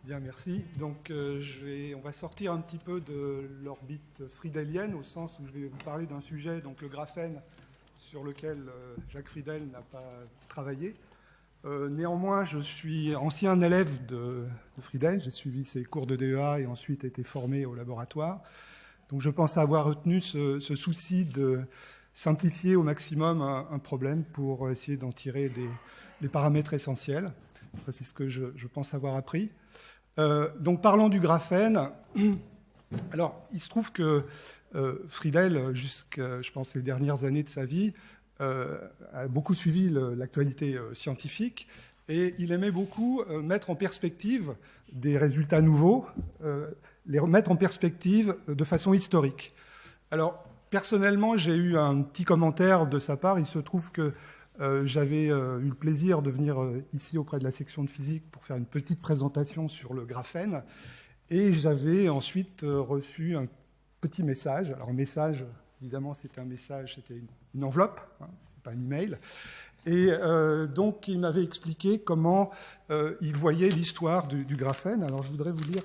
Bien, merci. Donc, on va sortir un petit peu de l'orbite friedelienne, au sens où je vais vous parler d'un sujet, donc le graphène, sur lequel Jacques Friedel n'a pas travaillé. Néanmoins, je suis ancien élève de Friedel. J'ai suivi ses cours de DEA et ensuite été formé au laboratoire. Donc, je pense avoir retenu ce souci de simplifier au maximum un problème pour essayer d'en tirer des paramètres essentiels. Enfin, c'est ce que je pense avoir appris. Donc, parlons du graphène. Alors, il se trouve que Friedel, jusqu'à, je pense, les dernières années de sa vie, a beaucoup suivi l'actualité scientifique et il aimait beaucoup mettre en perspective des résultats nouveaux, les remettre en perspective de façon historique. Alors, personnellement, j'ai eu un petit commentaire de sa part. Il se trouve que j'avais eu le plaisir de venir ici auprès de la section de physique pour faire une petite présentation sur le graphène. Et j'avais ensuite reçu un petit message. Alors, un message, évidemment, c'était un message, c'était une enveloppe, hein, c'était pas un email. Et donc, il m'avait expliqué comment il voyait l'histoire du graphène. Alors, je voudrais vous lire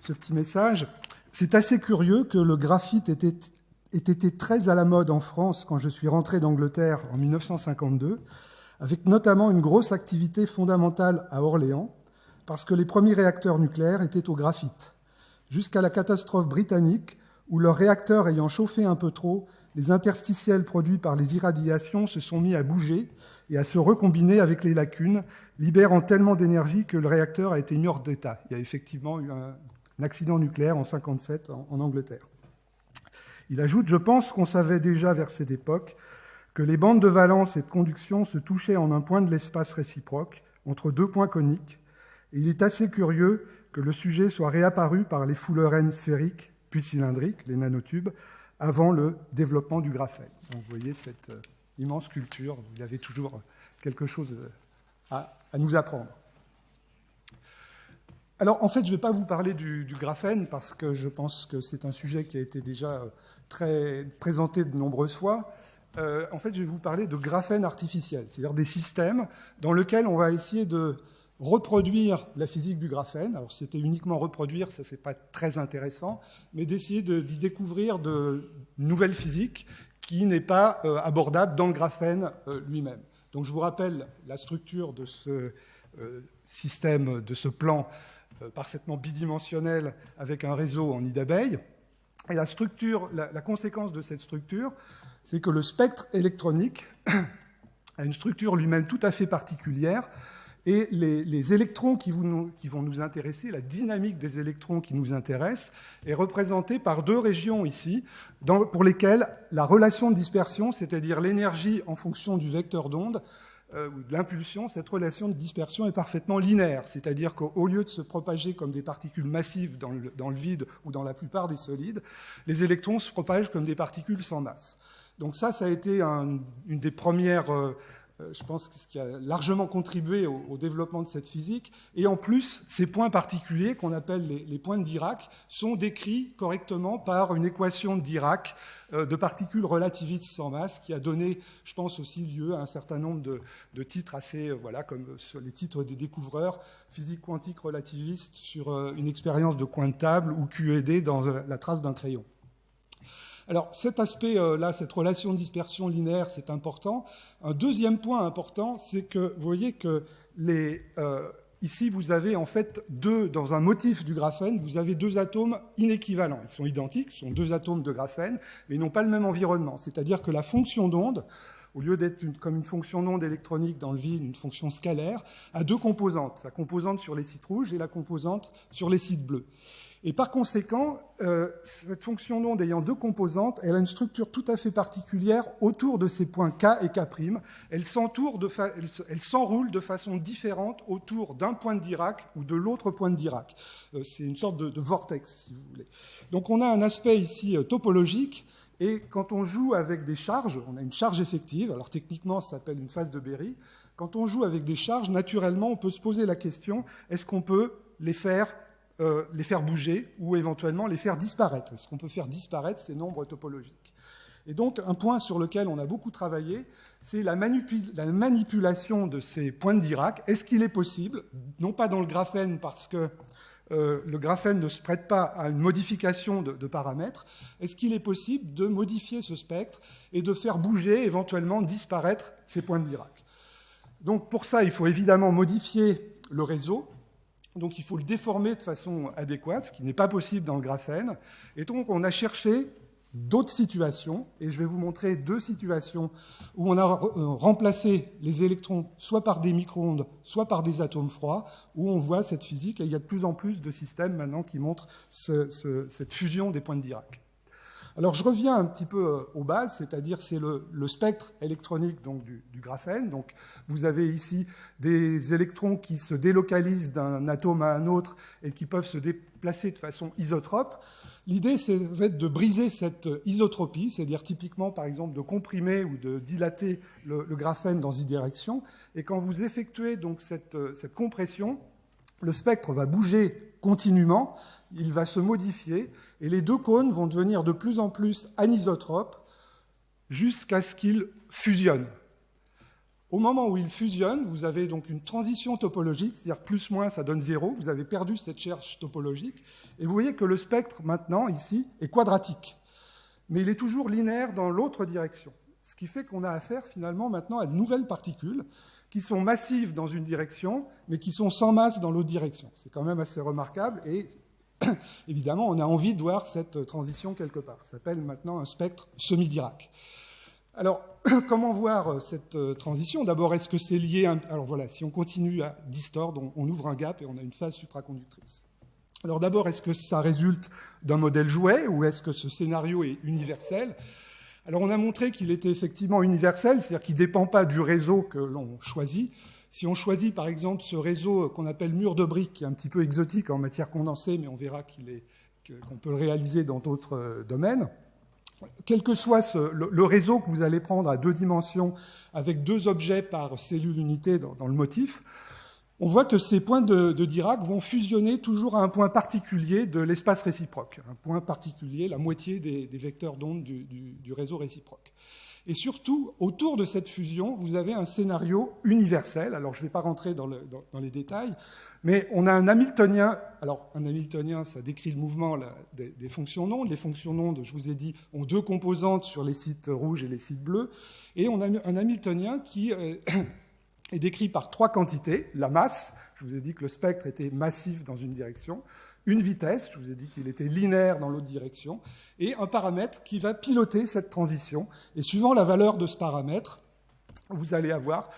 ce petit message. C'est assez curieux que le graphite ait été très à la mode en France quand je suis rentré d'Angleterre en 1952, avec notamment une grosse activité fondamentale à Orléans, parce que les premiers réacteurs nucléaires étaient au graphite. Jusqu'à la catastrophe britannique, où leurs réacteurs ayant chauffé un peu trop, les interstitiels produits par les irradiations se sont mis à bouger et à se recombiner avec les lacunes, libérant tellement d'énergie que le réacteur a été mis hors d'état. Il y a effectivement eu un accident nucléaire en 1957 en Angleterre. Il ajoute « Je pense qu'on savait déjà vers cette époque que les bandes de valence et de conduction se touchaient en un point de l'espace réciproque, entre deux points coniques, et il est assez curieux que le sujet soit réapparu par les foulerènes sphériques, puis cylindriques, les nanotubes, avant le développement du graphène. » Donc vous voyez cette immense culture, il y avait toujours quelque chose à nous apprendre. Alors, en fait, je ne vais pas vous parler du graphène parce que je pense que c'est un sujet qui a été déjà très présenté de nombreuses fois. En fait, je vais vous parler de graphène artificiel, c'est-à-dire des systèmes dans lesquels on va essayer de reproduire la physique du graphène. Alors, c'était uniquement reproduire, ça, c'est pas très intéressant, mais d'essayer d'y découvrir de nouvelles physiques qui n'est pas abordable dans le graphène lui-même. Donc, je vous rappelle la structure de ce système, de ce plan parfaitement bidimensionnel avec un réseau en nid d'abeille. Et la conséquence de cette structure, c'est que le spectre électronique a une structure lui-même tout à fait particulière et les électrons qui vont nous intéresser, la dynamique des électrons qui nous intéresse, est représentée par deux régions ici, pour lesquelles la relation de dispersion, c'est-à-dire l'énergie en fonction du vecteur d'onde, ou de l'impulsion, cette relation de dispersion est parfaitement linéaire. C'est-à-dire qu'au lieu de se propager comme des particules massives dans le vide ou dans la plupart des solides, les électrons se propagent comme des particules sans masse. Donc ça a été une des premières, je pense, ce qui a largement contribué au développement de cette physique. Et en plus, ces points particuliers, qu'on appelle les points de Dirac, sont décrits correctement par une équation de Dirac de particules relativistes sans masse, qui a donné, je pense, aussi lieu à un certain nombre de titres assez, comme sur les titres des découvreurs, physique quantique relativiste sur une expérience de coin de table ou QED dans la trace d'un crayon. Alors, cet aspect-là, cette relation de dispersion linéaire, c'est important. Un deuxième point important, c'est que vous voyez que ici, vous avez en fait dans un motif du graphène, vous avez deux atomes inéquivalents. Ils sont identiques, ce sont deux atomes de graphène, mais ils n'ont pas le même environnement. C'est-à-dire que la fonction d'onde, au lieu d'être comme une fonction d'onde électronique dans le vide, une fonction scalaire, a deux composantes. La composante sur les sites rouges et la composante sur les sites bleus. Et par conséquent, cette fonction d'onde ayant deux composantes, elle a une structure tout à fait particulière autour de ces points K et K'. Elle s'enroule de façon différente autour d'un point de Dirac ou de l'autre point de Dirac. C'est une sorte de vortex, si vous voulez. Donc on a un aspect ici topologique, et quand on joue avec des charges, on a une charge effective, alors techniquement ça s'appelle une phase de Berry. Quand on joue avec des charges, naturellement, on peut se poser la question, est-ce qu'on peut les faire bouger ou éventuellement les faire disparaître. Est-ce qu'on peut faire disparaître ces nombres topologiques ? Et donc, un point sur lequel on a beaucoup travaillé, c'est la manipulation de ces points de Dirac. Est-ce qu'il est possible, non pas dans le graphène parce que le graphène ne se prête pas à une modification de paramètres, est-ce qu'il est possible de modifier ce spectre et de faire bouger, éventuellement disparaître ces points de Dirac? Donc pour ça, il faut évidemment modifier le réseau. Donc il faut le déformer de façon adéquate, ce qui n'est pas possible dans le graphène. Et donc on a cherché d'autres situations, et je vais vous montrer deux situations où on a remplacé les électrons soit par des micro-ondes, soit par des atomes froids, où on voit cette physique, et il y a de plus en plus de systèmes maintenant qui montrent cette fusion des points de Dirac. Alors je reviens un petit peu aux bases, c'est-à-dire c'est le spectre électronique donc, du graphène. Donc, vous avez ici des électrons qui se délocalisent d'un atome à un autre et qui peuvent se déplacer de façon isotrope. L'idée, c'est de briser cette isotropie, c'est-à-dire typiquement, par exemple, de comprimer ou de dilater le graphène dans une direction. Et quand vous effectuez donc cette compression, le spectre va bouger continuellement, il va se modifier, et les deux cônes vont devenir de plus en plus anisotropes jusqu'à ce qu'ils fusionnent. Au moment où ils fusionnent, vous avez donc une transition topologique, c'est-à-dire plus-moins, ça donne 0, vous avez perdu cette cherche topologique, et vous voyez que le spectre, maintenant, ici, est quadratique. Mais il est toujours linéaire dans l'autre direction. Ce qui fait qu'on a affaire, finalement, maintenant, à de nouvelles particules qui sont massives dans une direction, mais qui sont sans masse dans l'autre direction. C'est quand même assez remarquable, et évidemment, on a envie de voir cette transition quelque part. Ça s'appelle maintenant un spectre semi-Dirac. Alors, comment voir cette transition? D'abord, est-ce que c'est lié à... Alors voilà, si on continue à distordre, on ouvre un gap et on a une phase supraconductrice. Alors d'abord, est-ce que ça résulte d'un modèle jouet ou est-ce que ce scénario est universel? Alors on a montré qu'il était effectivement universel, c'est-à-dire qu'il ne dépend pas du réseau que l'on choisit. Si on choisit par exemple ce réseau qu'on appelle mur de briques, qui est un petit peu exotique en matière condensée, mais on verra qu'on peut le réaliser dans d'autres domaines, quel que soit le réseau que vous allez prendre à 2 dimensions avec 2 objets par cellule unité dans le motif, on voit que ces points de Dirac vont fusionner toujours à un point particulier de l'espace réciproque, un point particulier, la moitié des vecteurs d'onde du réseau réciproque. Et surtout, autour de cette fusion, vous avez un scénario universel. Alors, je ne vais pas rentrer dans les détails, mais on a un Hamiltonien. Alors, un Hamiltonien, ça décrit le mouvement des fonctions d'onde. Les fonctions d'onde, je vous ai dit, ont 2 composantes sur les sites rouges et les sites bleus. Et on a un Hamiltonien qui est décrit par 3 quantités. La masse, je vous ai dit que le spectre était massif dans une direction. Une vitesse, je vous ai dit qu'il était linéaire dans l'autre direction, et un paramètre qui va piloter cette transition. Et suivant la valeur de ce paramètre, vous allez avoir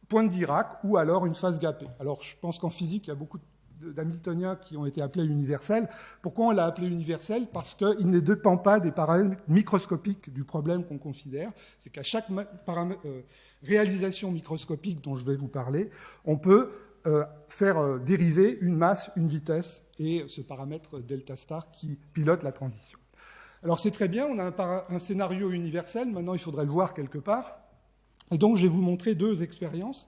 point de Dirac ou alors une phase gapée. Alors, je pense qu'en physique, il y a beaucoup d'hamiltoniens qui ont été appelés universels. Pourquoi on l'a appelé universel? Parce qu'il ne dépend pas des paramètres microscopiques du problème qu'on considère. C'est qu'à chaque réalisation microscopique dont je vais vous parler, on peut faire dériver une masse, une vitesse et ce paramètre delta star qui pilote la transition. Alors c'est très bien, on a un scénario universel, maintenant il faudrait le voir quelque part. Et donc je vais vous montrer 2 expériences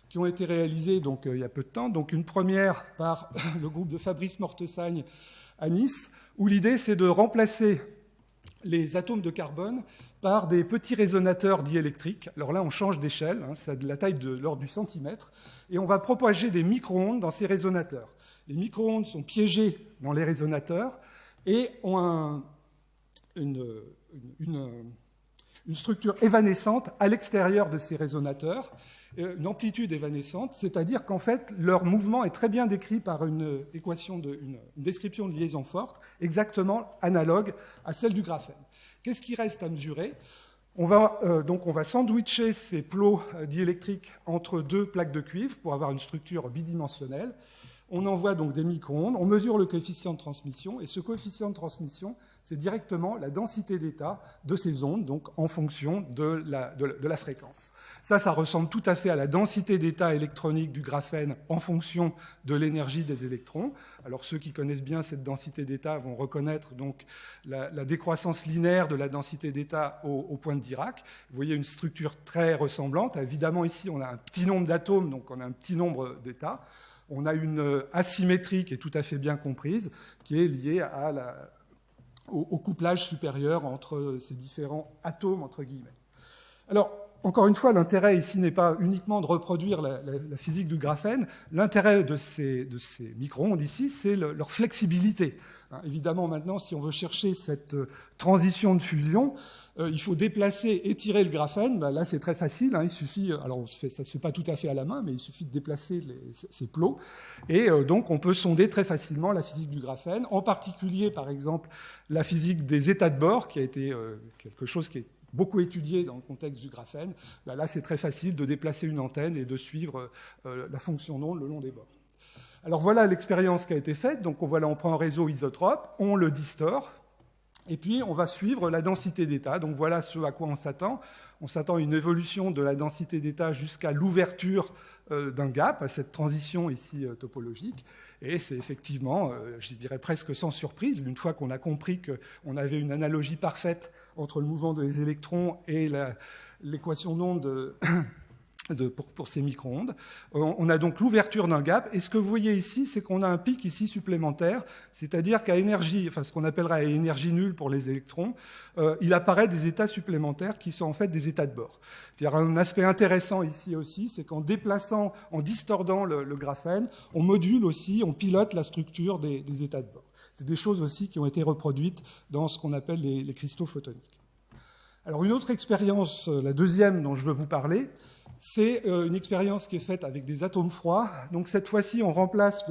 qui ont été réalisées donc, il y a peu de temps. Donc une première par le groupe de Fabrice Mortesagne à Nice, où l'idée c'est de remplacer les atomes de carbone par des petits résonateurs diélectriques. Alors là, on change d'échelle, hein, ça a de la taille de l'ordre du centimètre, et on va propager des micro-ondes dans ces résonateurs. Les micro-ondes sont piégées dans les résonateurs et ont une structure évanescente à l'extérieur de ces résonateurs, une amplitude évanescente, c'est-à-dire qu'en fait, leur mouvement est très bien décrit par une description de liaison forte, exactement analogue à celle du graphène. Qu'est-ce qui reste à mesurer? On va sandwicher ces plots diélectriques entre 2 plaques de cuivre pour avoir une structure bidimensionnelle. On envoie donc des micro-ondes, on mesure le coefficient de transmission, et ce coefficient de transmission, c'est directement la densité d'état de ces ondes, donc en fonction de la fréquence. Ça ressemble tout à fait à la densité d'état électronique du graphène en fonction de l'énergie des électrons. Alors ceux qui connaissent bien cette densité d'état vont reconnaître donc la décroissance linéaire de la densité d'état au point de Dirac. Vous voyez une structure très ressemblante. Évidemment, ici, on a un petit nombre d'atomes, donc on a un petit nombre d'états. On a une asymétrie qui est tout à fait bien comprise, qui est liée à au couplage supérieur entre ces différents atomes, entre guillemets. Alors, encore une fois, l'intérêt ici n'est pas uniquement de reproduire la physique du graphène. L'intérêt de ces micro-ondes ici, c'est leur flexibilité. Évidemment, maintenant, si on veut chercher cette transition de fusion, il faut déplacer, étirer le graphène. Là, c'est très facile. Il suffit, alors ça ne se fait pas tout à fait à la main, mais il suffit de déplacer ces plots. Et donc, on peut sonder très facilement la physique du graphène, en particulier, par exemple, la physique des états de bord, qui a été quelque chose qui est beaucoup étudié dans le contexte du graphène. Là, c'est très facile de déplacer une antenne et de suivre la fonction d'onde le long des bords. Alors voilà l'expérience qui a été faite. Donc voilà, on prend un réseau isotrope, on le distord, et puis on va suivre la densité d'état. Donc voilà ce à quoi on s'attend. On s'attend à une évolution de la densité d'état jusqu'à l'ouverture d'un gap, à cette transition ici topologique. Et c'est effectivement, je dirais presque sans surprise, une fois qu'on a compris qu'on avait une analogie parfaite entre le mouvement des électrons et l'équation d'onde pour ces micro-ondes. On a donc l'ouverture d'un gap, et ce que vous voyez ici, c'est qu'on a un pic ici supplémentaire, c'est-à-dire qu'à énergie, enfin ce qu'on appellera à énergie nulle pour les électrons, il apparaît des états supplémentaires qui sont en fait des états de bord. C'est-à-dire un aspect intéressant ici aussi, c'est qu'en déplaçant, en distordant le graphène, on module aussi, on pilote la structure des états de bord. C'est des choses aussi qui ont été reproduites dans ce qu'on appelle les cristaux photoniques. Alors une autre expérience, la deuxième dont je veux vous parler, c'est une expérience qui est faite avec des atomes froids. Donc cette fois-ci, on remplace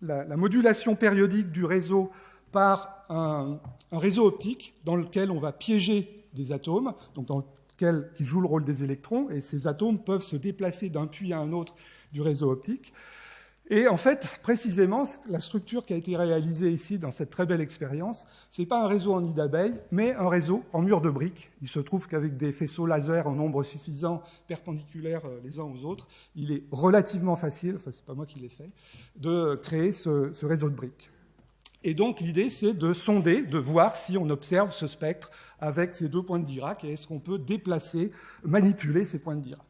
la modulation périodique du réseau par un réseau optique dans lequel on va piéger des atomes, donc qui jouent le rôle des électrons, et ces atomes peuvent se déplacer d'un puits à un autre du réseau optique. Et en fait, précisément, la structure qui a été réalisée ici dans cette très belle expérience, ce n'est pas un réseau en nid d'abeille, mais un réseau en mur de briques. Il se trouve qu'avec des faisceaux laser en nombre suffisant, perpendiculaires les uns aux autres, il est relativement facile, enfin c'est pas moi qui l'ai fait, de créer ce réseau de briques. Et donc l'idée, c'est de sonder, de voir si on observe ce spectre avec ces deux points de Dirac, et est-ce qu'on peut déplacer, manipuler ces points de Dirac.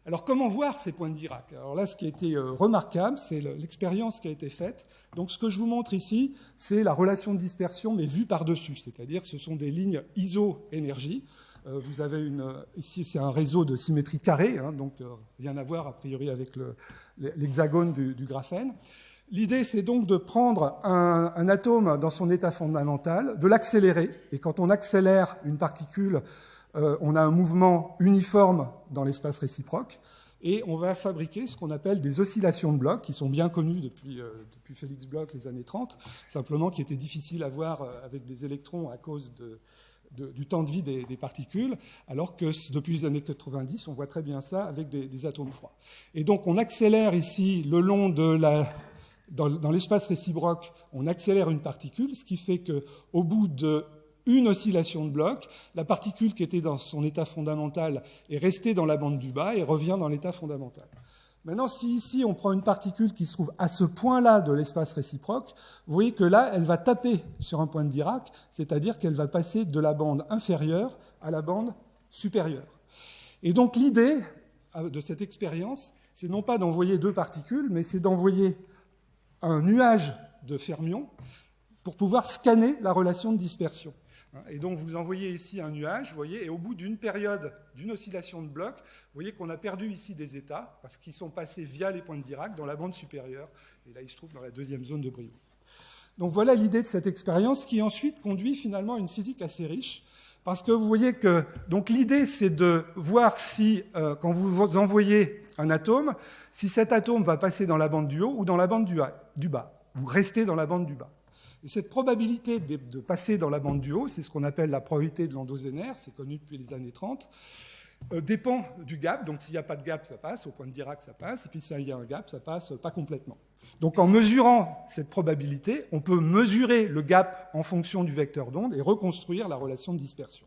Alors, comment voir ces points de Dirac? Alors là, ce qui a été remarquable, c'est l'expérience qui a été faite. Donc, ce que je vous montre ici, c'est la relation de dispersion, mais vue par-dessus. C'est-à-dire que ce sont des lignes iso-énergie. Vous avez ici, c'est un réseau de symétrie carrée, donc rien à voir, a priori, avec l'hexagone du graphène. L'idée, c'est donc de prendre un atome dans son état fondamental, de l'accélérer. Et quand on accélère une particule, on a un mouvement uniforme dans l'espace réciproque, et on va fabriquer ce qu'on appelle des oscillations de Bloch, qui sont bien connues depuis Félix Bloch, les années 30, simplement qui étaient difficiles à voir avec des électrons à cause du temps de vie des particules, alors que depuis les années 90, on voit très bien ça avec des atomes froids. Et donc on accélère ici le long dans l'espace réciproque, on accélère une particule, ce qui fait qu'au bout d'une oscillation de Bloch, la particule qui était dans son état fondamental est restée dans la bande du bas et revient dans l'état fondamental. Maintenant, si ici on prend une particule qui se trouve à ce point-là de l'espace réciproque, vous voyez que là, elle va taper sur un point de Dirac, c'est-à-dire qu'elle va passer de la bande inférieure à la bande supérieure. Et donc l'idée de cette expérience, c'est non pas d'envoyer deux particules, mais c'est d'envoyer un nuage de fermions pour pouvoir scanner la relation de dispersion. Et donc, vous envoyez ici un nuage, vous voyez, et au bout d'une période, d'une oscillation de Bloch, vous voyez qu'on a perdu ici des états, parce qu'ils sont passés via les points de Dirac dans la bande supérieure, et là, ils se trouvent dans la deuxième zone de Brillouin. Donc, voilà l'idée de cette expérience, qui ensuite conduit finalement à une physique assez riche, parce que vous voyez que, donc l'idée, c'est de voir si, quand vous envoyez un atome, si cet atome va passer dans la bande du haut ou dans la bande du bas. Vous restez dans la bande du bas. Et cette probabilité de passer dans la bande du haut, c'est ce qu'on appelle la probabilité de l'endozénaire, c'est connu depuis les années 30, dépend du gap. Donc s'il n'y a pas de gap, ça passe, au point de Dirac, ça passe, et puis s'il y a un gap, ça passe pas complètement. Donc en mesurant cette probabilité, on peut mesurer le gap en fonction du vecteur d'onde et reconstruire la relation de dispersion.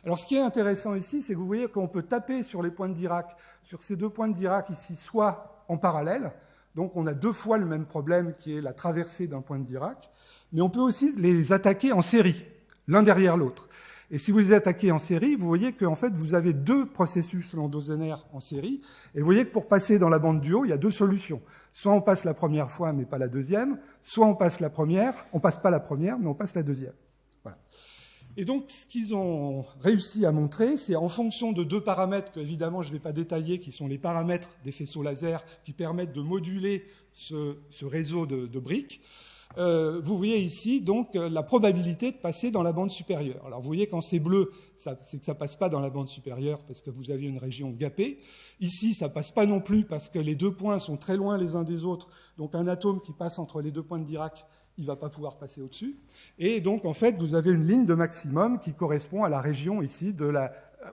Alors ce qui est intéressant ici, c'est que vous voyez qu'on peut taper sur les points de Dirac, sur ces deux points de Dirac ici, soit en parallèle, donc on a deux fois le même problème qui est la traversée d'un point de Dirac, mais on peut aussi les attaquer en série, l'un derrière l'autre. Et si vous les attaquez en série, vous voyez qu'en fait, vous avez 2 processus lambda-zonaires en série. Et vous voyez que pour passer dans la bande du haut, il y a 2 solutions. Soit on passe la première fois, mais pas la deuxième. Soit on passe la première, on passe pas la première, mais on passe la deuxième. Voilà. Et donc, ce qu'ils ont réussi à montrer, c'est en fonction de 2 paramètres que, évidemment, je ne vais pas détailler, qui sont les paramètres des faisceaux laser, qui permettent de moduler ce réseau de briques. Vous voyez ici donc la probabilité de passer dans la bande supérieure. Alors vous voyez quand c'est bleu, c'est que ça passe pas dans la bande supérieure parce que vous avez une région gapée. Ici, ça passe pas non plus parce que les 2 points sont très loin les uns des autres. Donc un atome qui passe entre les 2 points de Dirac, il va pas pouvoir passer au-dessus. Et donc en fait, vous avez une ligne de maximum qui correspond à la région ici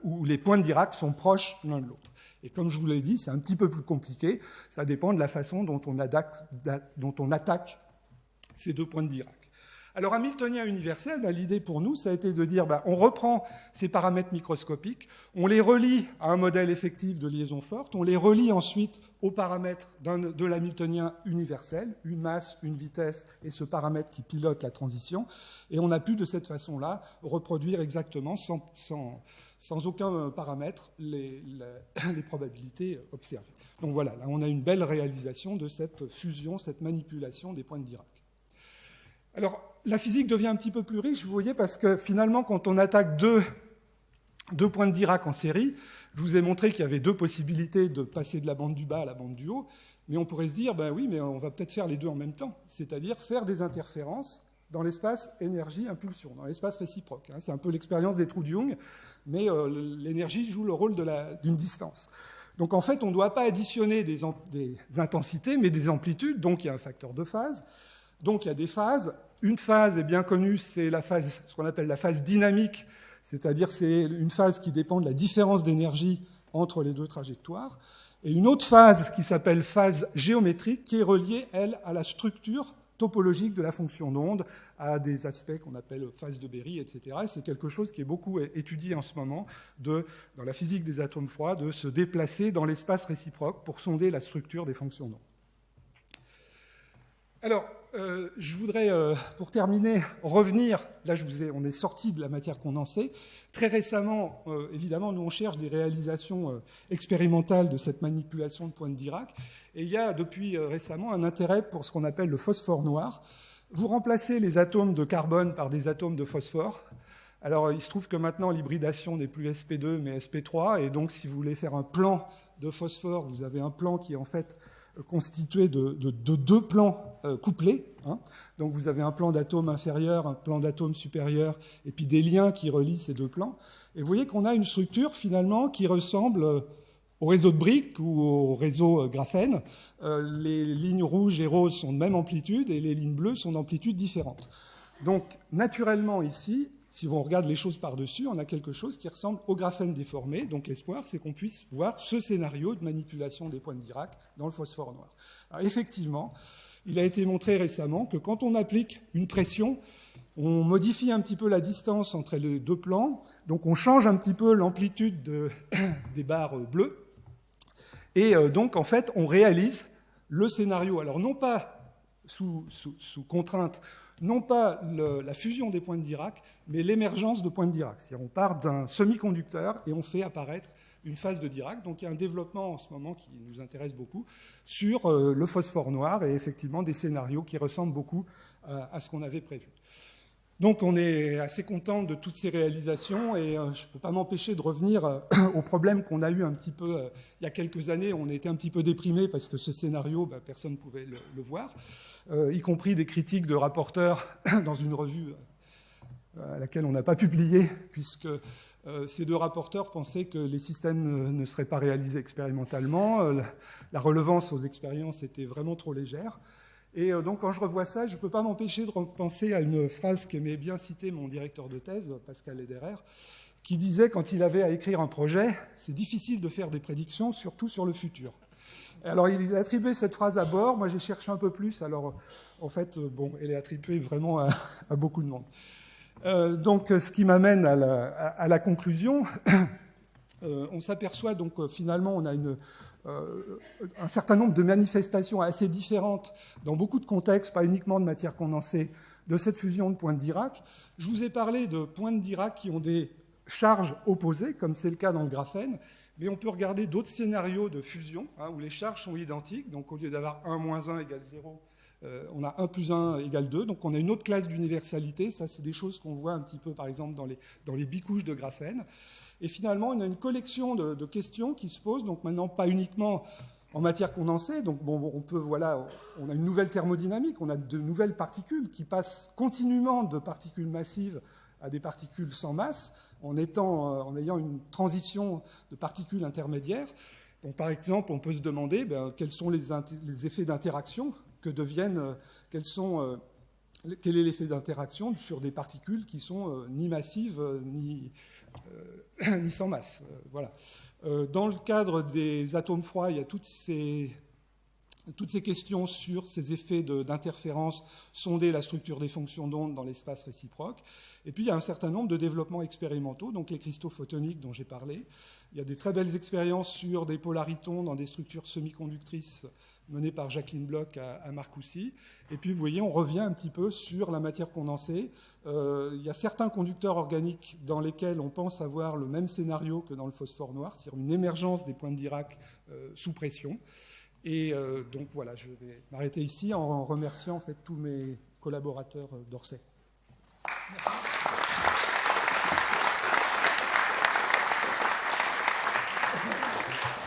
où les points de Dirac sont proches l'un de l'autre. Et comme je vous l'ai dit, c'est un petit peu plus compliqué. Ça dépend de la façon dont on attaque ces 2 points de Dirac. Alors, hamiltonien universel, l'idée pour nous, ça a été de dire, on reprend ces paramètres microscopiques, on les relie à un modèle effectif de liaison forte, on les relie ensuite aux paramètres de l'hamiltonien universel, une masse, une vitesse et ce paramètre qui pilote la transition, et on a pu de cette façon-là reproduire exactement, sans aucun paramètre, les probabilités observées. Donc voilà, là on a une belle réalisation de cette fusion, cette manipulation des points de Dirac. Alors, la physique devient un petit peu plus riche, vous voyez, parce que finalement, quand on attaque deux points de Dirac en série, je vous ai montré qu'il y avait 2 possibilités de passer de la bande du bas à la bande du haut, mais on pourrait se dire, oui, mais on va peut-être faire les 2 en même temps, c'est-à-dire faire des interférences dans l'espace énergie-impulsion, dans l'espace réciproque. C'est un peu l'expérience des trous de Young, mais l'énergie joue le rôle d'une distance. Donc en fait, on ne doit pas additionner des intensités, mais des amplitudes, donc il y a un facteur de phase. Donc il y a des phases. Une phase est bien connue, c'est la phase, ce qu'on appelle la phase dynamique, c'est-à-dire c'est une phase qui dépend de la différence d'énergie entre les 2 trajectoires. Et une autre phase qui s'appelle phase géométrique, qui est reliée, elle, à la structure topologique de la fonction d'onde, à des aspects qu'on appelle phase de Berry, etc. Et c'est quelque chose qui est beaucoup étudié en ce moment dans la physique des atomes froids, de se déplacer dans l'espace réciproque pour sonder la structure des fonctions d'onde. Alors, je voudrais, pour terminer, revenir, là on est sorti de la matière condensée. Très récemment, évidemment, nous on cherche des réalisations expérimentales de cette manipulation de points de Dirac, et il y a depuis récemment un intérêt pour ce qu'on appelle le phosphore noir. Vous remplacez les atomes de carbone par des atomes de phosphore. Alors, il se trouve que maintenant, l'hybridation n'est plus sp2, mais sp3, et donc si vous voulez faire un plan de phosphore, vous avez un plan qui est en fait constitué de 2 plans couplés. Donc vous avez un plan d'atomes inférieur, un plan d'atomes supérieur, et puis des liens qui relient ces 2 plans. Et vous voyez qu'on a une structure finalement qui ressemble au réseau de briques ou au réseau graphène. Les lignes rouges et roses sont de même amplitude et les lignes bleues sont d'amplitude différente. Donc naturellement ici, si on regarde les choses par-dessus, on a quelque chose qui ressemble au graphène déformé. Donc l'espoir, c'est qu'on puisse voir ce scénario de manipulation des points de Dirac dans le phosphore noir. Alors effectivement, il a été montré récemment que quand on applique une pression, on modifie un petit peu la distance entre les 2 plans, donc on change un petit peu l'amplitude des barres bleues, et donc en fait on réalise le scénario. Alors non pas sous contrainte, non pas la fusion des points de Dirac, mais l'émergence de points de Dirac. C'est-à-dire on part d'un semi-conducteur et on fait apparaître une phase de Dirac. Donc il y a un développement en ce moment qui nous intéresse beaucoup sur le phosphore noir et effectivement des scénarios qui ressemblent beaucoup à ce qu'on avait prévu. Donc on est assez content de toutes ces réalisations et je ne peux pas m'empêcher de revenir au problème qu'on a eu un petit peu il y a quelques années. On était un petit peu déprimés parce que ce scénario, personne ne pouvait le voir, y compris des critiques de rapporteurs dans une revue à laquelle on n'a pas publié, puisque ces 2 rapporteurs pensaient que les systèmes ne seraient pas réalisés expérimentalement. La relevance aux expériences était vraiment trop légère. Et donc, quand je revois ça, je ne peux pas m'empêcher de repenser à une phrase qu'aimait bien citer mon directeur de thèse, Pascal Lederer, qui disait, quand il avait à écrire un projet, c'est difficile de faire des prédictions, surtout sur le futur. Alors, il a attribué cette phrase à Bohr. Moi, j'ai cherché un peu plus. Alors, en fait, elle est attribuée vraiment à beaucoup de monde. Donc, ce qui m'amène à la conclusion. On s'aperçoit donc finalement, on a un certain nombre de manifestations assez différentes dans beaucoup de contextes, pas uniquement de matière condensée, de cette fusion de points de Dirac. Je vous ai parlé de points de Dirac qui ont des charges opposées, comme c'est le cas dans le graphène, mais on peut regarder d'autres scénarios de fusion, où les charges sont identiques. Donc au lieu d'avoir 1 moins 1 égale 0, on a 1 plus 1 égale 2. Donc on a une autre classe d'universalité. Ça, c'est des choses qu'on voit un petit peu, par exemple, dans les bicouches de graphène. Et finalement, on a une collection de questions qui se posent. Donc maintenant, pas uniquement en matière condensée, donc bon, on a une nouvelle thermodynamique, on a de nouvelles particules qui passent continuellement de particules massives à des particules sans masse, en ayant une transition de particules intermédiaires. Donc, par exemple, on peut se demander quels sont les effets d'interaction quel est l'effet d'interaction sur des particules qui sont ni massives ni sans masse. Voilà. Dans le cadre des atomes froids, il y a toutes ces questions sur ces effets d'interférence, sonder la structure des fonctions d'onde dans l'espace réciproque. Et puis, il y a un certain nombre de développements expérimentaux, donc les cristaux photoniques dont j'ai parlé. Il y a des très belles expériences sur des polaritons dans des structures semi-conductrices menées par Jacqueline Bloch à Marcoussis. Et puis, vous voyez, on revient un petit peu sur la matière condensée. Il y a certains conducteurs organiques dans lesquels on pense avoir le même scénario que dans le phosphore noir, c'est-à-dire une émergence des points de Dirac sous pression. Et donc voilà, je vais m'arrêter ici en remerciant en fait tous mes collaborateurs d'Orsay. Merci.